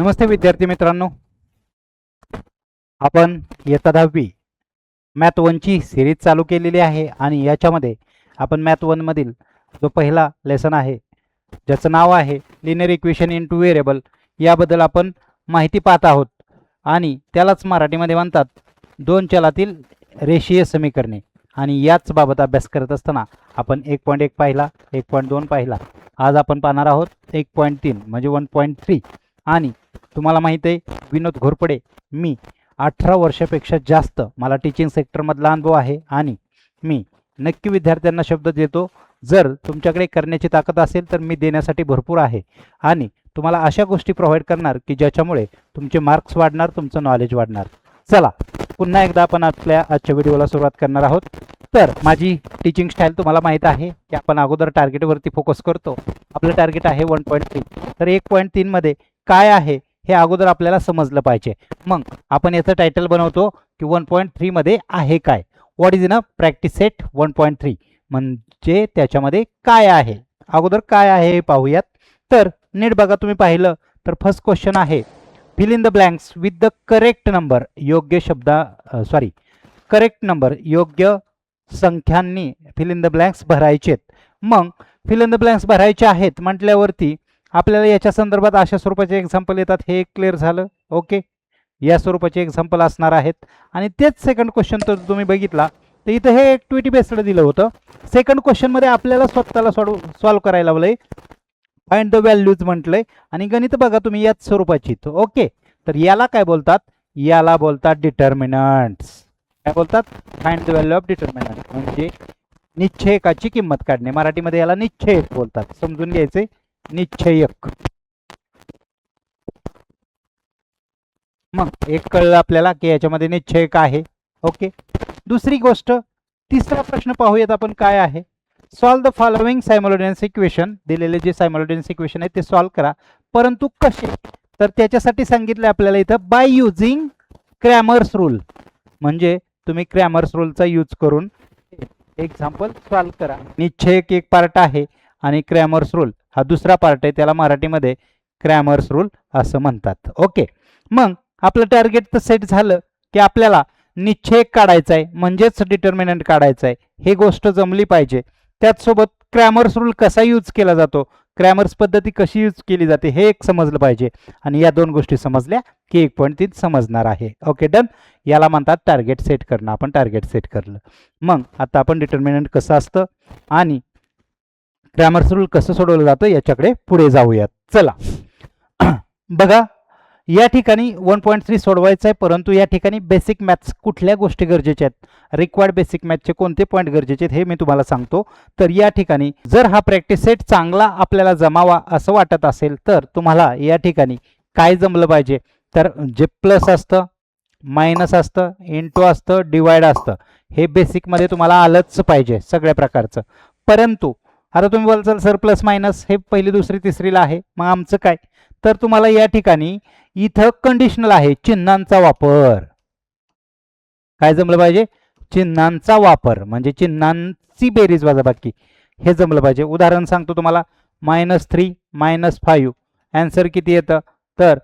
नमस्ते विद्यार्थी मित्रांनो, आपण इयत्ता 10वी मॅथ 1 ची सिरीज चालू केलेली आहे आणि याच्यामध्ये आपण मॅथ 1 मधील जो पहिला लेसन आहे ज्याचं नाव आहे लिनियर इक्वेशन इनटू व्हेरिएबल याबद्दल आपण माहिती पाहत आहोत आणि त्यालाच मराठीमध्ये म्हणतात दोन चलातील रेषीय समीकरणे। आणि याच बाबत अभ्यास करत असताना आपण 1.1 पाहिला, 1.2 पाहिला, आज आपण पाहणार आहोत 1.3 म्हणजे 1.3। आणि तुम्हाला माहिती आहे विनोद घोरपडे मी 18 वर्षापेक्षा जास्त मला टीचिंग सेक्टरमधला अनुभव आहे आणि मी नक्की विद्यार्थ्यांना शब्द देतो, जर तुमच्याकडे करण्याची ताकद असेल तर मी देण्यासाठी भरपूर आहे आणि तुम्हाला अशा गोष्टी प्रोव्हाइड करणार की ज्याच्यामुळे तुमचे मार्क्स वाढणार, तुमचं नॉलेज वाढणार। चला पुन्हा एकदा आपण आपल्या आजच्या व्हिडिओला सुरुवात करणार आहोत। तर माझी टीचिंग स्टाईल तुम्हाला माहित आहे की आपण अगोदर टार्गेटवरती फोकस करतो। आपलं टार्गेट आहे 1.3, तर 1.3 मध्ये काय आहे हे अगोदर आपल्याला समजलं पाहिजे। मग आपण याचं टायटल बनवतो की 1.3 मध्ये आहे काय, what is in a practice set 1.3 म्हणजे त्याच्यामध्ये काय आहे, अगोदर काय आहे हे पाहूयात। तर नीट बघा, तुम्ही पाहिलं तर फर्स्ट क्वेश्चन आहे fill in the blanks with the correct number, योग्य करेक्ट नंबर योग्य संख्यांनी फिल इन द ब्लँक्स भरायचेत। मग फिल इन द ब्लँक्स भरायचे आहेत म्हटल्यावरती आपल्याला याच्या संदर्भात अशा स्वरूपाचे एक्झाम्पल येतात, हे क्लिअर झालं। ओके, या स्वरूपाचे एक्झाम्पल असणार आहेत। आणि तेच सेकंड क्वेश्चन तर तुम्ही बघितला तर इथं हे ॲक्टिव्हिटी बेस्ड दिलं होतं। सेकंड क्वेश्चनमध्ये आपल्याला स्वतःला सॉल्व करायला लावलंय, फाइंड द व्हॅल्यूज म्हटलंय आणि गणित बघा तुम्ही याच स्वरूपाची। ओके, तर याला काय बोलतात, याला बोलतात डिटर्मिनंट्स। काय बोलतात, find the value of determinant म्हणजे निश्चयकाची किंमत काढणे, मराठीमध्ये याला निश्चयक बोलतात, समजून घ्यायचे निश्चयक। मग एक कळलं आपल्याला की याच्यामध्ये निश्चयक आहे। ओके, दुसरी गोष्ट, तिसरा प्रश्न पाहूयात आपण काय आहे। Solve the following simultaneous equation, दिलेले जे सायमल्टेनियस इक्वेशन आहे ते सॉल्व करा, परंतु कसे, तर त्याच्यासाठी सांगितलं आपल्याला इथं बाय युजिंग क्रॅमर्स रूल, म्हणजे तुम्ही क्रॅमर्स रूलचा यूज करून एक्झाम्पल सॉल्व करा। निश्चयक एक पार्ट आहे आणि क्रॅमर्स रूल हा दुसरा पार्ट आहे, त्याला मराठीमध्ये क्रॅमर्स रूल असं म्हणतात। ओके, मग आपलं टार्गेट तर सेट झालं की आपल्याला निश्चयक काढायचा आहे म्हणजेच डिटर्मिनंट काढायचा आहे, हे गोष्ट जमली पाहिजे। त्याचसोबत क्रॅमर्स रूल कसा यूज केला जातो, क्रॅमर्स पद्धती कशी यूज केली जाते हे एक समजलं पाहिजे आणि या दोन गोष्टी समजल्या की 1.3 समजणार आहे। ओके डन, याला म्हणतात टार्गेट सेट करणं, आपण टार्गेट सेट करलं। मग आता आपण डिटर्मिनंट कसं असतं आणि क्रॅमर्स रूल कसं सोडवलं जातं याच्याकडे पुढे जाऊयात। चला बघा, या ठिकाणी 1.3 सोडवायचं आहे, परंतु या ठिकाणी बेसिक मॅथ्स कुठल्या गोष्टी गरजेच्या आहेत, रिक्वायर्ड बेसिक मॅथ्सचे कोणते पॉईंट गरजेचे आहेत हे मी तुम्हाला सांगतो। तर या ठिकाणी जर हा प्रॅक्टिस सेट चांगला आपल्याला जमावा असं वाटत असेल तर तुम्हाला या ठिकाणी काय जमलं पाहिजे, तर जे प्लस असतं, मायनस असतं, इंटू असतं, डिवाइड असतं, हे बेसिकमध्ये तुम्हाला आलंच पाहिजे सगळ्या प्रकारचं। परंतु आता तुम्ही बोलाल सर प्लस मायनस हे पहिली दुसरी तिसरीला आहे, मग आमचं काय, तर तुम्हाला या ठिकाणी इथं कंडिशनल आहे, चिन्हांचा वापर काय जमलं पाहिजे, चिन्हांचा वापर म्हणजे चिन्हांची बेरीज वजाबाकी हे जमलं पाहिजे। उदाहरण सांगतो तुम्हाला, -3 -5 आन्सर किती येतं, तर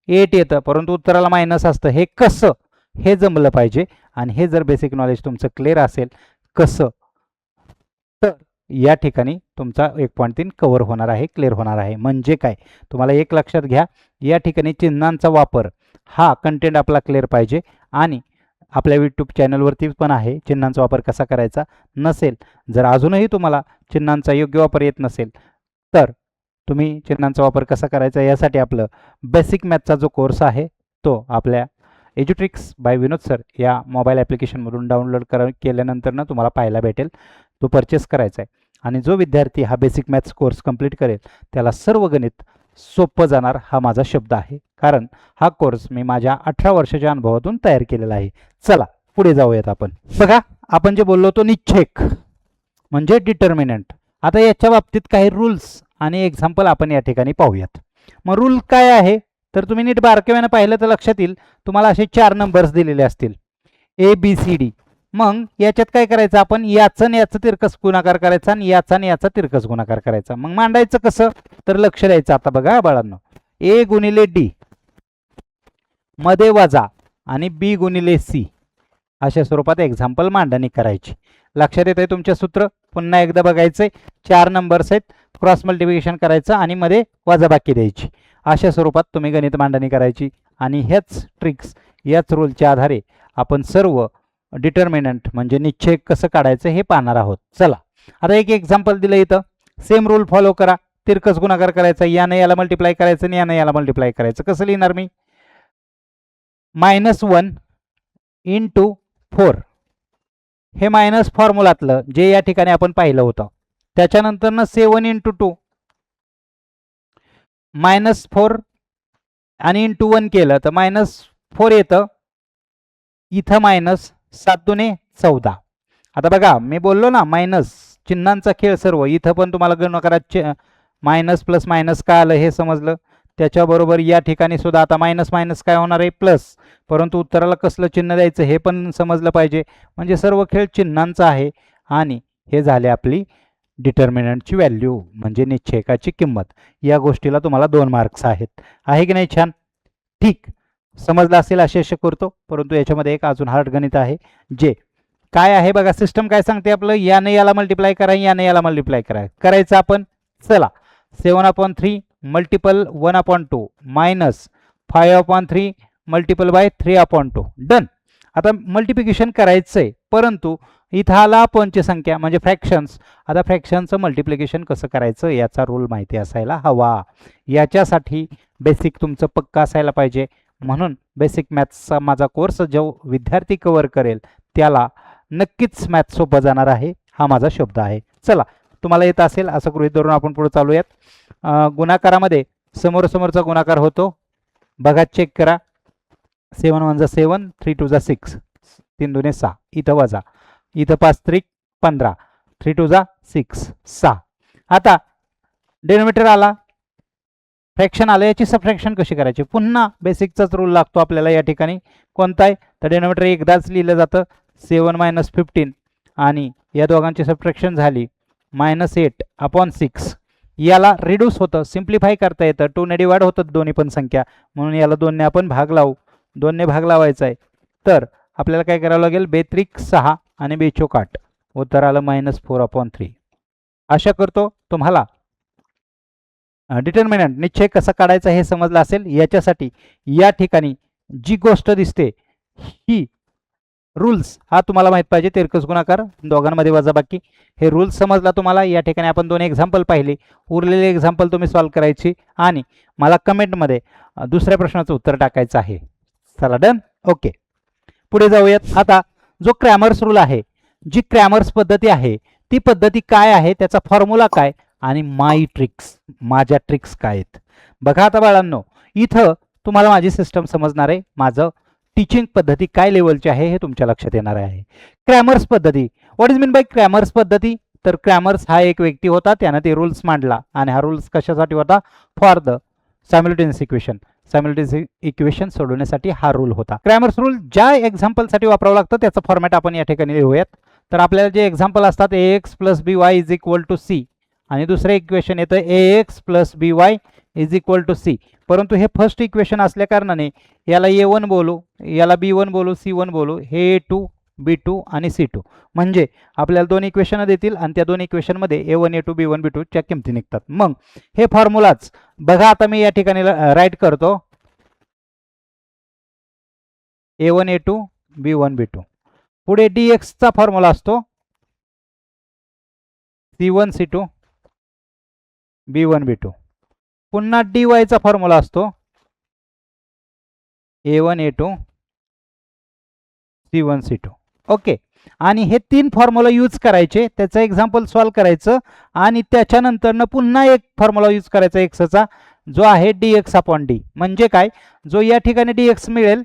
8 येतं, परंतु उत्तराला मायनस असतं, हे कसं हे जमलं पाहिजे। आणि हे जर बेसिक नॉलेज तुमचं क्लिअर असेल कसं, तर या ठिकाणी तुमचा 1.3 कव्हर होणार आहे, क्लिअर होणार आहे। म्हणजे काय, तुम्हाला एक लक्षात घ्या, या ठिकाणी चिन्हांचा वापर हा कंटेंट आपला क्लिअर पाहिजे आणि आपल्या यूट्यूब चॅनलवरती पण आहे चिन्हांचा वापर कसा करायचा। नसेल, जर अजूनही तुम्हाला चिन्हांचा योग्य वापर येत नसेल तर तुम्ही चिन्हांचा वापर कसा करायचा यासाठी आपलं बेसिक मॅथचा जो कोर्स आहे तो आपल्या एज्युट्रिक्स बाय विनोद सर या मोबाईल ॲप्लिकेशनमधून डाउनलोड केल्यानंतर ना तुम्हाला पाहायला भेटेल, तो परचेस करायचा आहे। आणि जो विद्यार्थी हा बेसिक मॅथ्स कोर्स कंप्लीट करेल त्याला सर्व गणित सोपं जाणार हा माझा शब्द आहे, कारण हा कोर्स मी माझ्या 18 वर्षाच्या अनुभवातून तयार केलेला आहे। चला पुढे जाऊयात आपण। बघा, आपण जे बोललो तो निश्चयक म्हणजे डिटर्मिनंट, आता याच्या बाबतीत काही रूल्स आणि एक्झाम्पल आपण या ठिकाणी पाहूयात। मग रूल काय आहे, तर तुम्ही नीट बारकाईने पाहिलं तर लक्षात येईल, तुम्हाला असे 4 नंबर्स दिलेले असतील ABCD। मग याच्यात काय करायचं, आपण याचं आणि याचं तिरकस गुणाकार करायचा आणि याचा तिरकस गुणाकार करायचा। मग मांडायचं कसं, तर लक्ष द्यायचं। आता बघा बाळांनो, A गुणिले D मध्ये वजा आणि बी गुणिले सी अशा स्वरूपात एक्झाम्पल मांडणी करायची. लक्षात येतंय तुमच्या सूत्र? पुन्हा एकदा बघायचंय. 4 नंबर्स आहेत, क्रॉस मल्टिप्लिकेशन करायचं आणि मध्ये वजाबाकी द्यायची. अशा स्वरूपात तुम्ही गणित मांडणी करायची आणि ह्याच ट्रिक्स, याच रूलच्या आधारे आपण सर्व डिटर्मिनंट म्हणजे निश्चय कसं काढायचं हे पाहणार आहोत. चला आता एक एक्झाम्पल दिलं इथं. सेम रूल फॉलो करा. तिरकस गुणाकार करायचा, यानं याला मल्टिप्लाय करायचं आणि यानं याला मल्टिप्लाय करायचं. कसं लिहिणार मी? -1 इंटू 4 हे मायनस फॉर्म्युलातलं जे या ठिकाणी आपण पाहिलं होतं. त्याच्यानंतर 7 इंटू 2 -4 आणि इंटू 1 केलं तर -4 येतं. इथं -7 दुने 14. आता बघा मी बोललो ना मायनस चिन्हांचा खेळ सर्व. इथं पण तुम्हाला गुणाकारात मायनस प्लस मायनस काय आलं हे समजलं. त्याच्याबरोबर या ठिकाणी सुद्धा आता मायनस मायनस काय होणार आहे? प्लस. परंतु उत्तराला कसलं चिन्ह द्यायचं हे पण समजलं पाहिजे. म्हणजे सर्व खेळ चिन्हांचा आहे. आणि हे झाले आपली डिटर्मिनंटची व्हॅल्यू म्हणजे निश्चयकाची किंमत. या गोष्टीला तुम्हाला 2 मार्क्स आहेत. आहे की नाही? छान. ठीक, समजलं असेल असे करतो. परंतु याच्यामध्ये एक अजून हार्ड गणित आहे. जे काय आहे बघा, सिस्टम काय सांगते आपलं? याने याला मल्टिप्लाय करा, याने याला मल्टिप्लाय करा. करायचं आपण. चला 7/3 multiple 1/2 minus 5/3 multiple bye 3/2. Done. आता मल्टिप्लिकेशन करायचंय, परंतु इथं आला अपॉनची संख्या म्हणजे फ्रॅक्शन्स. आता फ्रॅक्शनचं मल्टिप्लिकेशन कसं करायचं याचा रूल माहिती असायला हवा. याच्यासाठी बेसिक तुमचं पक्का असायला पाहिजे. म्हणून बेसिक मॅथ्सचा माझा कोर्स जो विद्यार्थी कव्हर करेल त्याला नक्कीच मॅथ्स सोपं जाणार आहे, हा माझा शब्द आहे. चला तुम्हाला येत असेल असं गृहीत धरून आपण पुढे चालूयात. गुणाकारामध्ये समोरासमोरचा गुणाकार होतो. बघा, चेक करा. 7 1 जा 7, 3 2 जा 6, 3 2 6. इथं वजा, इथं 5 3 15, 3 2 जा 6 6. आता डिनोमिनेटर आला, फ्रॅक्शन आलं, याची सबट्रॅक्शन कशी करायची? पुन्हा बेसिकचाच रूल लागतो आपल्याला या ठिकाणी. कोणता आहे? तर डिनोमिनेटर एकदाच लिहिलं जातं. 7 - 15 आणि या दोघांची सबट्रॅक्शन झाली -8/6. याला रिड्यूस होतं, सिम्प्लिफाय करता येतं. 2 ने डिवाइड होतं दोन्ही पण संख्या, म्हणून याला 2 ने आपण भाग लावू. 2 ने भाग लावायचा आहे तर आपल्याला काय करावं लागेल? बेत्रिक 6 आणि बेचोक 8. उत्तर आलं -4/3. आशा करतो तुम्हाला डिटर्मिनंट निश्चय कसा काढायचा हे समजलं असेल. याच्यासाठी या ठिकाणी जी गोष्ट दिसते ही रूल्स हा तुम्हाला माहित पाहिजे. तिरकस गुणाकार, दोघांमध्ये वजाबाकी, हे रूल्स समजला तुम्हाला. या ठिकाणी आपण 2 एक्झाम्पल पाहिले. उरलेले एक्झाम्पल तुम्ही सॉल्व्ह करायची आणि मला कमेंटमध्ये दुसऱ्या प्रश्नाचं उत्तर टाकायचं आहे. चला डन. ओके, पुढे जाऊयात. आता जो क्रॅमर्स रूल आहे, जी क्रॅमर्स पद्धती आहे, ती पद्धती काय आहे, त्याचा फॉर्म्युला काय आणि माय ट्रिक्स, माझ्या ट्रिक्स काय आहेत? बघा आता बाळांनो, इथं तुम्हाला माझी सिस्टम समजणार आहे. माझं टीचिंग पद्धती काय लेवलची आहे हे तुमच्या लक्षात येणार आहे. क्रॅमर्स पद्धती, what is mean by Cramer's पद्धती? तर क्रॅमर्स हा एक व्यक्ती होता, त्यानं ते रूल्स मांडला आणि हा रूल्स कशासाठी होता? For the simultaneous equation. Simultaneous equation सोडवण्यासाठी हा रूल होता. क्रॅमर्स रूल ज्या एक्झाम्पलसाठी वापरावं लागतं त्याचं फॉर्मॅट आपण या ठिकाणी लिहूयात. तर आपल्याला जे एक्झाम्पल असतात ax + by = c आणि दुसरं इक्वेशन येतं ax + by = c. परंतु हे फर्स्ट इक्वेशन असल्या कारणाने याला a1 बोलू, याला b1 बोलू, c1 बोलू, हे a2 b2 आणि c2. म्हणजे आपल्याला 2 इक्वेशन देतील आणि त्या 2 इक्वेशनमध्ये a1 a2 b1 b2 च्या किमती निघतात. मग हे फॉर्म्युलाच बघा, आता मी या ठिकाणी राईट करतो a1 a2 b1 b2. पुढे dx चा फॉर्म्युला असतो c1 c2 b1 b2. पुन्हा dy चा फॉर्म्युला असतो a1 a2 c1 c2. Okay, आणि हे 3 फॉर्म्युला यूज करायचे, त्याचं एक्झाम्पल सॉल्व्ह करायचं आणि त्याच्यानंतर पुन्हा एक फॉर्म्युला यूज करायचा एक्सचा, जो आहे dx/d. म्हणजे काय? जो या ठिकाणी dx मिळेल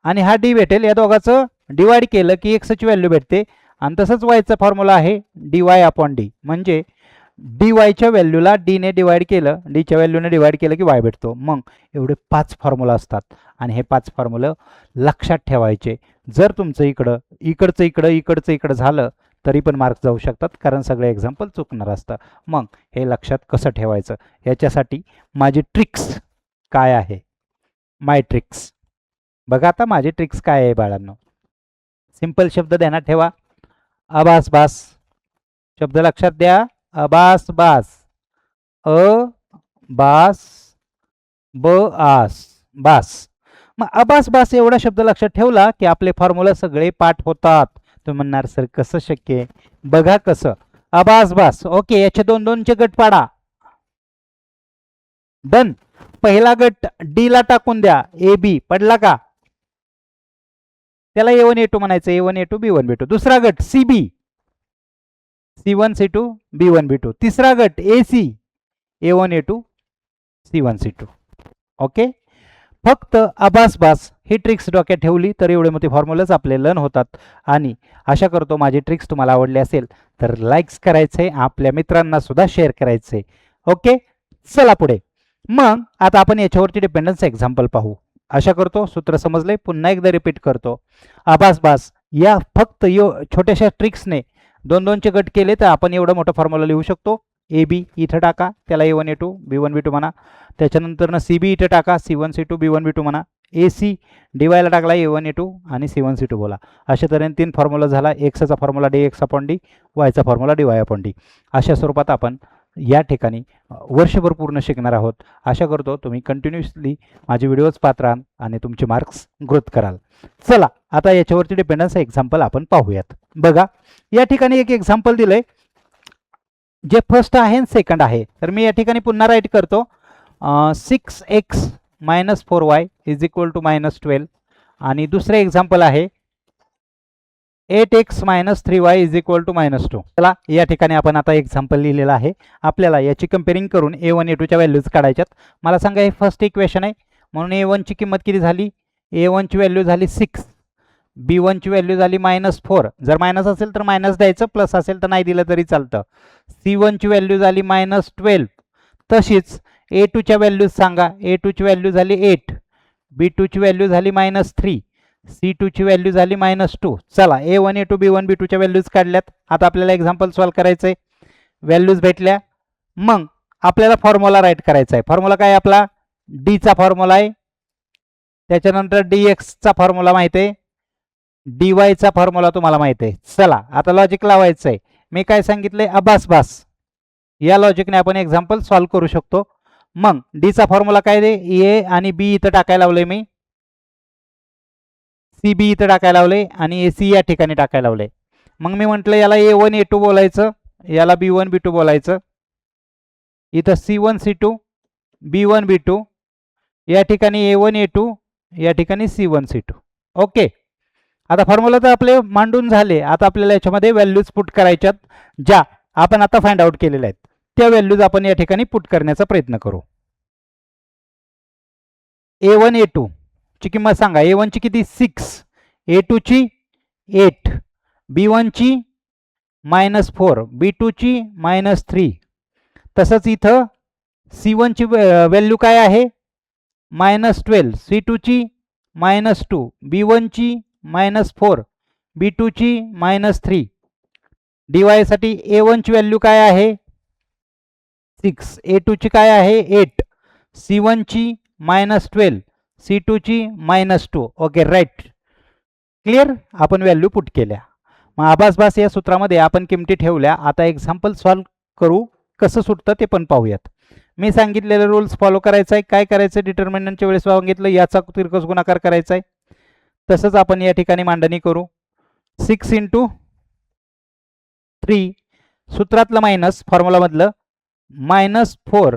आणि हा d भेटेल, या दोघांचं डिवाइड केलं की x ची व्हॅल्यू भेटते. आणि तसंच y चा फॉर्म्युला आहे dy/d. म्हणजे dy च्या व्हॅल्यूला d ने डिवाइड केलं, d च्या व्हॅल्यूने डिवाइड केलं की y भेटतो. मग एवढे 5 फॉर्म्युला असतात आणि हे 5 फॉर्म्युला लक्षात ठेवायचे. जर तुमचं इकडचं झालं तरी पण मार्क जाऊ शकतात, कारण सगळे एक्झाम्पल चुकणार असतं. मग हे लक्षात कसं ठेवायचं याच्यासाठी माझी ट्रिक्स काय आहे? माय ट्रिक्स. बघा आता माझी ट्रिक्स काय आहे बाळांनो. सिंपल शब्द ध्यानात ठेवा. अबास बास शब्द लक्षात द्या. अबास बास, अ बास ब आस बास. मग अबास बास एवढा शब्द लक्षात ठेवला की आपले फॉर्म्युला सगळे पाठ होतात. तुम्ही म्हणणार सर कसं शक्य आहे? बघा कसं. अबास बास. ओके, याचे 2-2चे गट पाडा. डन. पहिला गट डी ला टाकून द्या. ए बी पडला का? त्याला A1 A2 म्हणायचं. A1 A2 B1 B2. दुसरा गट C B, C1 C2 B1 B2. तिसरा गट AC, A1 A2 C1 C2. Okay, फक्त अबास बास ही ट्रिक्स डोक्यात ठेवली तर एवढे मोठे फॉर्म्युलाच आपले लर्न होतात. आणि आशा करतो माझी ट्रिक्स तुम्हाला आवडली असेल तर लाईक्स करायचे, आपल्या मित्रांना सुद्धा शेअर करायचे. ओके, चला पुढे. मग आता आपण याच्यावरती डिपेंडन्स एक्झाम्पल पाहू. आशा करतो सूत्र समजले. पुन्हा एकदा रिपीट करतो. अबास बास या फक्त छोट्याशा ट्रिक्सने 2-2चे गट केले तर आपण एवढा मोठा फॉर्म्युला लिहू शकतो. ए बी इथं टाका, त्याला A1 A2 B1 B2 म्हणा. त्याच्यानंतर सी बी इथं टाका, C1 C2 B1 B2 म्हणा. AC डीवायला टाकला A1 A2 आणि C1 C2 बोला. अशा तऱ्हेने 3 फॉर्म्युला झाला. एक्सचा फॉर्म्युला dx/d, वायचा फॉर्म्युला dy/d. अशा स्वरूपात आपण या ठिकाणी वर्षभर पूर्ण शिकणार आहोत. आशा करतो तुम्ही कंटिन्युअसली माझे व्हिडिओज पाहत राहाल आणि तुमचे मार्क्स ग्रोथ कराल. चला आता याच्यावरती डिपेंडन्स एक्झाम्पल आपण पाहूयात. बघा या ठिकाणी एक एक्झाम्पल दिलंय जे फर्स्ट आहे आणि सेकंड आहे. तर मी या ठिकाणी पुन्हा राईट करतो. 6x - 4y = -12. आणि दुसरे एक्झाम्पल आहे 8x - 3y = -2. चला या ठिकाणी आपण आता एक्झाम्पल लिहिलेला आहे. आपल्याला याची कंपेअरिंग करून A1 A2च्या व्हॅल्यूज काढायच्यात. मला सांगा हे फर्स्ट इक्वेशन आहे म्हणून A1 ची किंमत किती झाली? A1 ची व्हॅल्यू झाली 6, B1 ची व्हॅल्यू झाली -4. जर मायनस असेल तर मायनस द्यायचं, प्लस असेल तर नाही दिलं तरी चालतं. C1 ची व्हॅल्यू झाली -12. तशीच A2 च्या व्हॅल्यूज सांगा. A2 ची व्हॅल्यू झाली 8, B2 ची व्हॅल्यू झाली -3, C2 ची व्हॅल्यू झाली -2. चला A1 A2 B1 B2 च्या व्हॅल्यूज काढल्यात. आता आपल्याला एक्झाम्पल सॉल्व्ह करायचंय. व्हॅल्यूज भेटल्या, मग आपल्याला फॉर्म्युला राईट करायचा आहे. फॉर्म्युला काय आपला? डी चा फॉर्म्युला आहे. त्याच्यानंतर dx चा फॉर्म्युला माहिती आहे, dy चा फॉर्म्युला तुम्हाला माहिती आहे. चला आता लॉजिक लावायचं आहे. मी काय सांगितलंय? अबास बास या लॉजिकने आपण एक्झाम्पल सॉल्व्ह करू शकतो. मग डी चा फॉर्म्युला काय दे? ए आणि बी इथं टाकायला लावले मी, सी बी इथं टाकायला लावले आणि AC या ठिकाणी टाकायला लावले. मग मी म्हटलं याला A1 A2 बोलायचं, याला B1 B2 बोलायचं. इथं C1 C2 B1 B2, या ठिकाणी A1 A2, या ठिकाणी C1 C2. ओके, आता फॉर्म्युला तर आपले मांडून झाले. आता आपल्याला याच्यामध्ये व्हॅल्यूज पुट करायच्यात ज्या आपण आता फाइंड आउट केलेल्या आहेत. त्या व्हॅल्यूज आपण या ठिकाणी पुट करण्याचा प्रयत्न करू. A1 A2 ची किंमत सांगा. A1 ची किती? 6, A2 ची 8, B1 ची -4, B2 ची -3. तसंच इथं C1 ची व्हॅल्यू काय आहे? -12, C2 ची -2, B1 ची -4, B2 ची -3. dy साठी A1 ची व्हॅल्यू काय आहे? 6, A2 ची काय आहे? 8, C1 ची -12, C2 ची -2. Okay, right, clear. आपण व्हॅल्यू पुट केल्या. मग अबास बास या सूत्रामध्ये आपण किमती ठेवल्या. आता एक्झाम्पल सॉल्व्ह करू, कसं सुटतं ते पण पाहूयात. मी सांगितलेले रूल्स फॉलो करायचा आहे. काय करायचं? डिटर्मिनंटच्या वेळेस सांगितलं याचा तिरकस गुणाकार करायचा आहे. तसंच आपण या ठिकाणी मांडणी करू. 6 × 3 सूत्रातलं मायनस फॉर्म्युलामधलं -4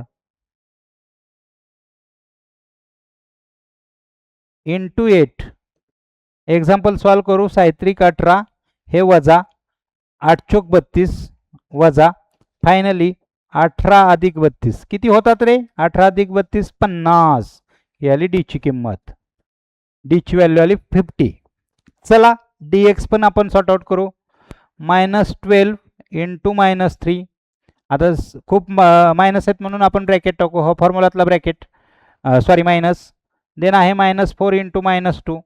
× 8. एक्झाम्पल सॉल्व्ह करू. 7×3 = 18, हे वजा 8×4 = 32, वजा फायनली 18 + 32 किती होतात रे? 18 + 32 50. ही आली डी ची किंमत. डी ची व्हॅल्यू आली 50. चला dx पण आपण सॉर्ट आउट करू. -12 × -3. आता खूप मायनस आहेत म्हणून आपण ब्रॅकेट टाकू. हा फॉर्म्युलातला ब्रॅकेट, सॉरी मायनस. देन आहे -4 × -2.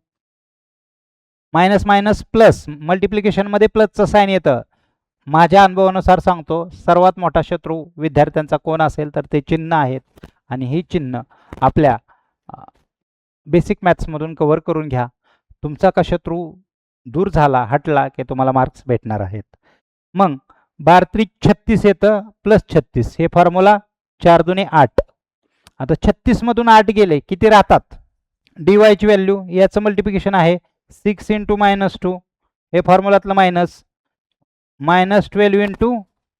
मायनस मायनस प्लस, मल्टिप्लिकेशनमध्ये प्लसचं साईन येतं. माझ्या अनुभवानुसार सांगतो, सर्वात मोठा शत्रू विद्यार्थ्यांचा कोण असेल तर ते चिन्ह आहेत. आणि ही चिन्ह आपल्या बेसिक मॅथ्समधून कव्हर करून घ्या. तुमचा का शत्रू दूर झाला हटला की तुम्हाला मार्क्स भेटणार आहेत. मग 12×36 येतं प्लस 36 हे फॉर्म्युला 4 दुने 8. आता 36 मधून 8 गेले किती राहतात? dy ची व्हॅल्यू याचं मल्टिप्लिकेशन आहे 6 × -2 हे फॉर्म्युलातलं मायनस -12 ×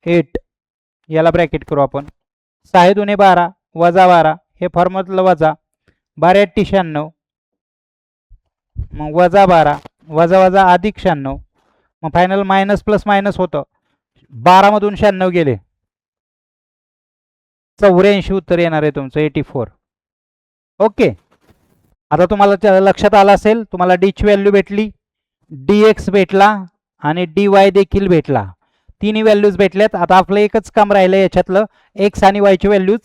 8 याला ब्रॅकेट करू आपण. 6 दुने 12 वजा 12 हे फॉर्म्युलातलं वजा 12 × 8 = 96 मग वजा 12 वजा वजा अधिक 96 मग फायनल मायनस प्लस मायनस होतं. 12 मधून 96 गेले 84 उत्तर येणार आहे तुमचं 84. ओके. आता तुम्हाला लक्षात आलं असेल तुम्हाला डी ची व्हॅल्यू भेटली, dx भेटला आणि dy देखील भेटला. तिन्ही व्हॅल्यूज भेटल्यात. आता आपलं एकच काम राहिलं याच्यातलं x आणि y ची व्हॅल्यूज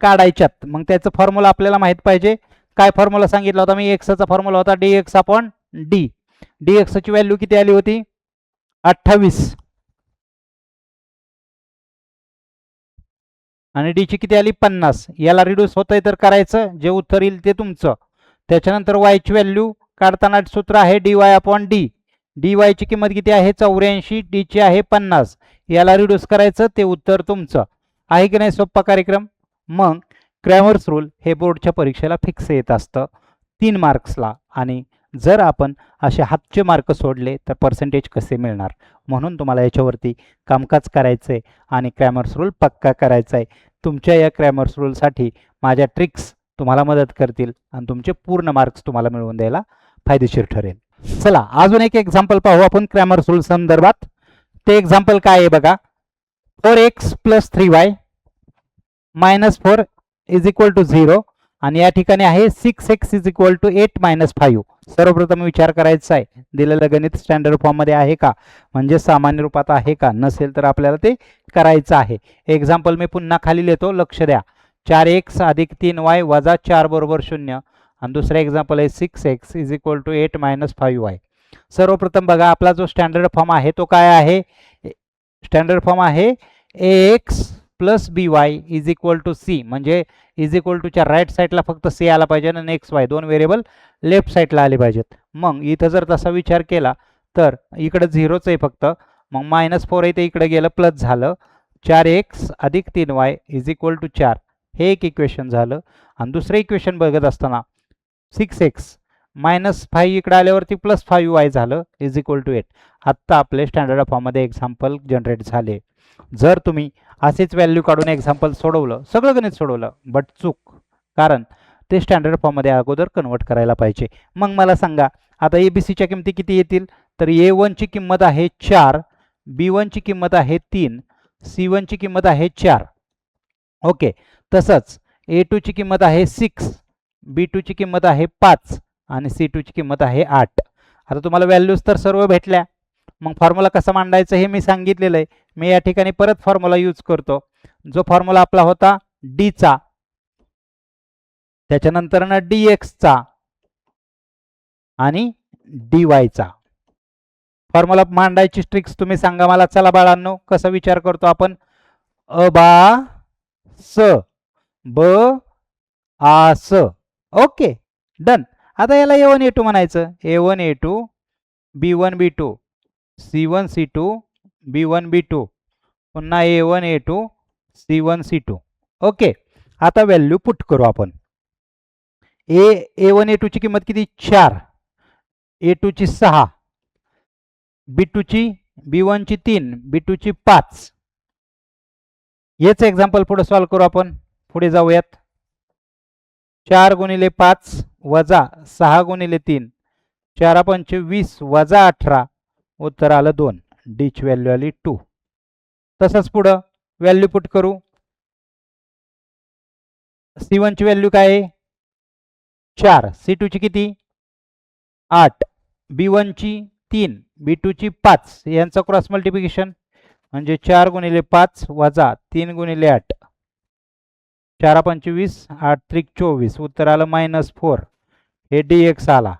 काढायच्यात. मग त्याचं फॉर्म्युला आपल्याला माहित पाहिजे. काय फॉर्म्युला सांगितला होता मी? x चा फॉर्म्युला होता dx/d. dx ची व्हॅल्यू किती आली होती? 28 आणि डी ची किती आली? 50. याला रिड्यूस होतंय तर करायचं, जे उत्तर येईल ते तुमचं. त्याच्यानंतर y ची व्हॅल्यू काढताना सूत्र आहे dy/d. dy ची किंमत किती आहे? 84. डी ची आहे 50. याला रिड्यूस करायचं, ते उत्तर तुमचं. आहे की नाही सोपा कार्यक्रम? मग क्रॅमर्स रूल हे बोर्डच्या परीक्षेला फिक्स येत असतं 3 मार्क्सला. आणि जर आपण असे हातचे मार्क सोडले तर पर्सेंटेज कसे मिळणार? म्हणून तुम्हाला याच्यावरती कामकाज करायचं आहे आणि क्रॅमर्स रूल पक्का करायचा आहे. तुमच्या या क्रॅमर्स रूलसाठी माझ्या ट्रिक्स तुम्हाला मदत करतील आणि तुमचे पूर्ण मार्क्स तुम्हाला मिळवून द्यायला फायदेशीर ठरेल. चला अजून एक एक्झाम्पल पाहू आपण क्रॅमर्स रूल संदर्भात. ते एक्झाम्पल काय आहे बघा. 4x + 3y - 4 = 0 आणि या ठिकाणी आहे 6x = 8 - 5. सर्वप्रथम विचार करायचा आहे दिलेलं गणित स्टँडर्ड फॉर्म मध्ये आहे का, म्हणजे सामान्य रूपात आहे का. नसेल तर आपल्याला ते करायचं आहे. एक्झाम्पल मी पुन्हा खाली लिहितो, लक्ष द्या. 4x + 3y - 4 = 0 आणि दुसरा एक्झाम्पल आहे 6x = 8 - 5y. सर्वप्रथम बघा आपला जो स्टँडर्ड फॉर्म आहे तो काय आहे? स्टँडर्ड फॉर्म आहे ax + by = c. म्हणजे च्या राईट साईडला फक्त c आला पाहिजे आणि x y दोन व्हेरिएबल लेफ्ट साईडला आले पाहिजेत. मग इथं जर तसा विचार केला तर इकडे 0च आहे फक्त. मग -4 आहे ते इकडे गेलं प्लस झालं. 4x + 3y = 4 हे एक इक्वेशन झालं. आणि दुसरं इक्वेशन बघत असताना 6x - 5 इकडे आल्यावरती +5y झालं = 8. आत्ता आपले स्टँडर्ड फॉर्ममध्ये एक्झाम्पल जनरेट झाले. जर तुम्ही असेच व्हॅल्यू काढून एक्झाम्पल सोडवलं, सगळं गणित सोडवलं, बट चूक, कारण ते स्टँडर्ड फॉर्ममध्ये अगोदर कन्वर्ट करायला पाहिजे. मग मला सांगा आता ABCच्या किमती किती येतील? तर A1 ची किंमत आहे 4, B1 ची किंमत आहे 3, C1 ची किंमत आहे 4. ओके. तसंच A2 ची किंमत आहे 6, B2 ची किंमत आहे 5 आणि C2 ची किंमत आहे 8. आता तुम्हाला व्हॅल्यूज तर सर्व भेटल्या. मग फॉर्म्युला कसा मांडायचा हे मी सांगितलेलं आहे. मी या ठिकाणी परत फॉर्म्युला यूज करतो. जो फॉर्म्युला आपला होता d चा, त्याच्यानंतर ना dx चा आणि dy चा. फॉर्म्युला मांडायची ट्रिक्स तुम्ही सांगा मला. चला बाळांनो, कसा विचार करतो आपण? अ बा स ब आ स. Okay, done. आता याला A1 A2 म्हणायचं. A1 A2 B1 B2 C1 C2 B1 B2 पुन्हा A1 A2 C1 C2. Okay. आता व्हॅल्यू पुट करू आपण. A1 A2 ची किंमत किती? 4, A2 ची 6, B2 ची B1 ची 3, B2 ची 5. हेच एक्झाम्पल पुढे सॉल्व करू आपण. पुढे जाऊयात. 4 × 5 वजा 6 × 3 4 5 20 वजा 18 उत्तर आलं 2. डी ची व्हॅल्यू आली 2. तसंच पुढं व्हॅल्यू पुट करू. C1 ची व्हॅल्यू काय आहे? 4, C2 ची किती? 8, B1 ची 3, B2 ची 5. यांचं क्रॉस मल्टिप्लिकेशन म्हणजे 4 × 5 वजा 3 × 8 4 5 20 8 3 24 उत्तर आलं -4. हे dx आला.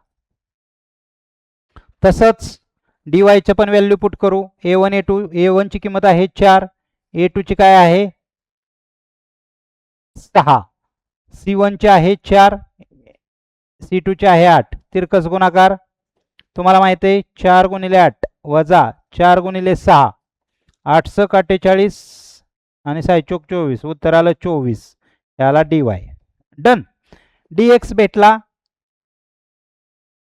तसंच dy चे पण व्हॅल्यू पुट करू. A1 A2 A1 ची किंमत आहे 4, A2 ची काय आहे? 6, C1 ची आहे 4, C2चे आहे 8. तिरकस गुणाकार तुम्हाला माहिती आहे 4 गुणिले 8 वजा 4 गुणिले 6. 8 × 48 आणि 6 × 24. उत्तर आलं 24. याला dy. डन. dx भेटला,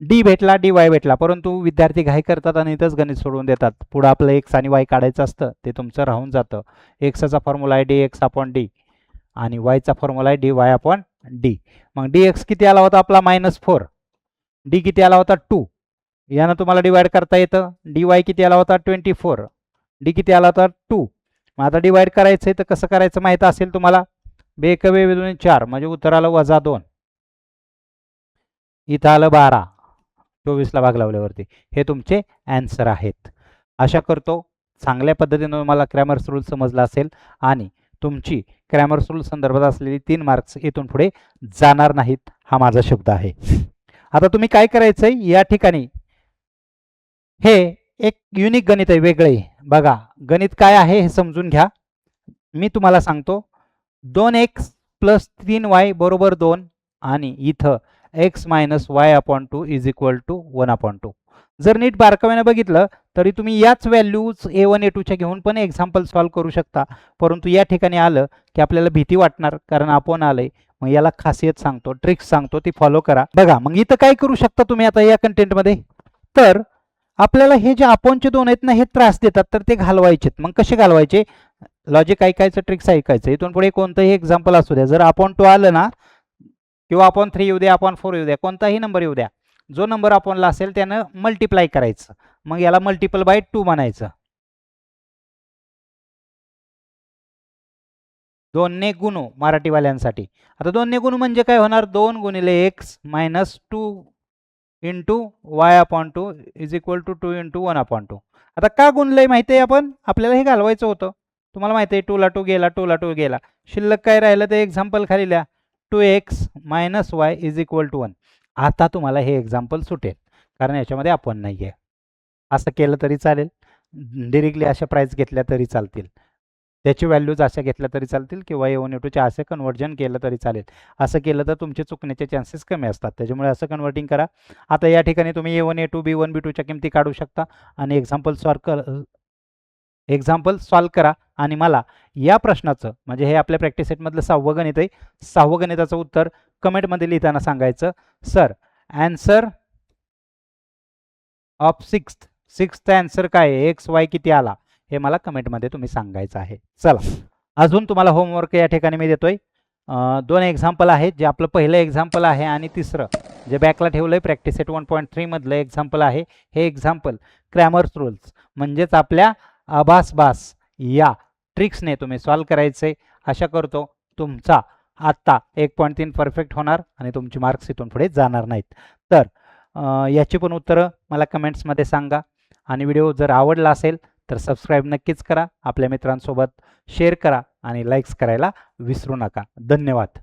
डी भेटला, dy भेटला. परंतु विद्यार्थी घाई करतात आणि इथंच गणित सोडवून देतात. पुढे आपलं x आणि y काढायचं असतं, ते तुमचं राहून जातं. xचा फॉर्म्युला आहे dx/d आणि yचा फॉर्म्युला आहे dy/d. मग dx किती आला होता आपला -4. d किती आला होता 2. यानं तुम्हाला डिवाइड करता येतं. dy किती आला होता 24. d किती आला होता 2. मग आता डिवाइड करायचं आहे तर कसं करायचं माहित असेल तुम्हाला. 2 × 2 = 4 म्हणजे उत्तर आलं -2. इथं आलं 12. 24ला भाग लावल्यावरती. हे तुमचे आन्सर आहेत. आशा करतो चांगल्या पद्धतीने तुम्हाला क्रॅमर्स रूल समजला असेल आणि तुमची क्रॅमर्स रूल संदर्भात असलेली 3 मार्क्स इथून पुढे जाणार नाहीत, हा माझा शब्द आहे. आता तुम्ही काय करायचंय या ठिकाणी, हे एक युनिक गणित आहे, वेगळे. बघा गणित काय आहे हे समजून घ्या. मी तुम्हाला सांगतो. 2x + 3y = 2 आणि इथं x - y/2 = 1/2. जर नीट बारकाव्याने बघितलं तरी तुम्ही याच व्हॅल्यूज a1 a2च्या घेऊन पण एक्झाम्पल सॉल्व करू शकता. परंतु या ठिकाणी आलं की आपल्याला भीती वाटणार, कारण आपण आलंय. मग याला खासियत सांगतो, ट्रिक्स सांगतो, ती फॉलो करा. बघा मग इथं काय करू शकता तुम्ही आता या कंटेंटमध्ये. तर आपल्याला हे जे अपॉनचे 2 आहेत ना, हे त्रास देतात, तर ते घालवायचेत. मग कसे घालवायचे, लॉजिक ऐकायचं, ट्रिक्स ऐकायचं. इथून पुढे कोणतंही एक्झाम्पल असू द्या, जर अपॉन 2 आलं ना, किंवा अपॉन 3 येऊ द्या, अपॉन 4 येऊ द्या, कोणताही नंबर येऊ द्या, जो नंबर अपॉनला असेल त्यानं मल्टिप्लाय करायचं. मग याला मल्टिपल बाय 2 म्हणायचं. 2 ने गुणू मराठीवाल्यांसाठी. आता 2 ने गुणू म्हणजे काय होणार, 2 × x - 2 × y/2 = 2 × 1/2. आता का गुणलंय माहिती आहे आपण, आपल्याला हे घालवायचं होतं. तुम्हाला माहिती आहे 2 ला 2 गेला, 2 ला 2 गेला, शिल्लक काय राहिलं ते एक्झाम्पल खाली लिहा. 2x - y = 1. आता तुम्हाला हे एक्झाम्पल सुटेल, कारण याच्यामध्ये आपण नाही आहे. असं केलं तरी चालेल, डिरेक्टली अशा प्राइस घेतल्या तरी चालतील, त्याची व्हॅल्यूज अशा घेतल्या तरी चालतील, किंवा a1 a2चे असे कन्वर्जन केलं तरी चालेल. असं केलं तर तुमचे चुकण्याचे चान्सेस कमी असतात, त्याच्यामुळे असं कन्वर्टिंग करा. आता या ठिकाणी तुम्ही a1 a2 b1 b2च्या किमती काढू शकता आणि एक्झाम्पल सॉल्व करा. आणि मला या प्रश्नाचं, म्हणजे हे आपल्या प्रॅक्टिस सेटमधलं 6वं गणित आहे, 6वं गणिताचं उत्तर कमेंटमध्ये लिहिताना सांगायचं, sir answer of 6th answer काय आहे, एक्स वाय किती आला, हे मला कमेंटमध्ये तुम्ही सांगायचं आहे. चला अजून तुम्हाला होमवर्क या ठिकाणी मी देतोय. 2 एक्झाम्पल आहेत, जे आपलं पहिलं एक्झाम्पल आहे आणि तिसरं जे बॅकला ठेवलं आहे प्रॅक्टिस सेट 1.3 मधलं एक्झाम्पल आहे. हे एक्झाम्पल क्रॅमर्स रूल्स म्हणजेच आपल्या आभास या ट्रिक्सने तुम्ही सॉल्व करायचे. आशा करतो तुमचा आत्ता 1.3 परफेक्ट होणार आणि तुमची मार्क्स इथून पुढे जाणार नाहीत. तर याची पण उत्तरं मला कमेंट्समध्ये सांगा. आणि व्हिडिओ जर आवडला असेल तर सबस्क्राईब नक्कीच करा, आपल्या मित्रांसोबत शेअर करा आणि लाईक्स करायला विसरू नका. धन्यवाद.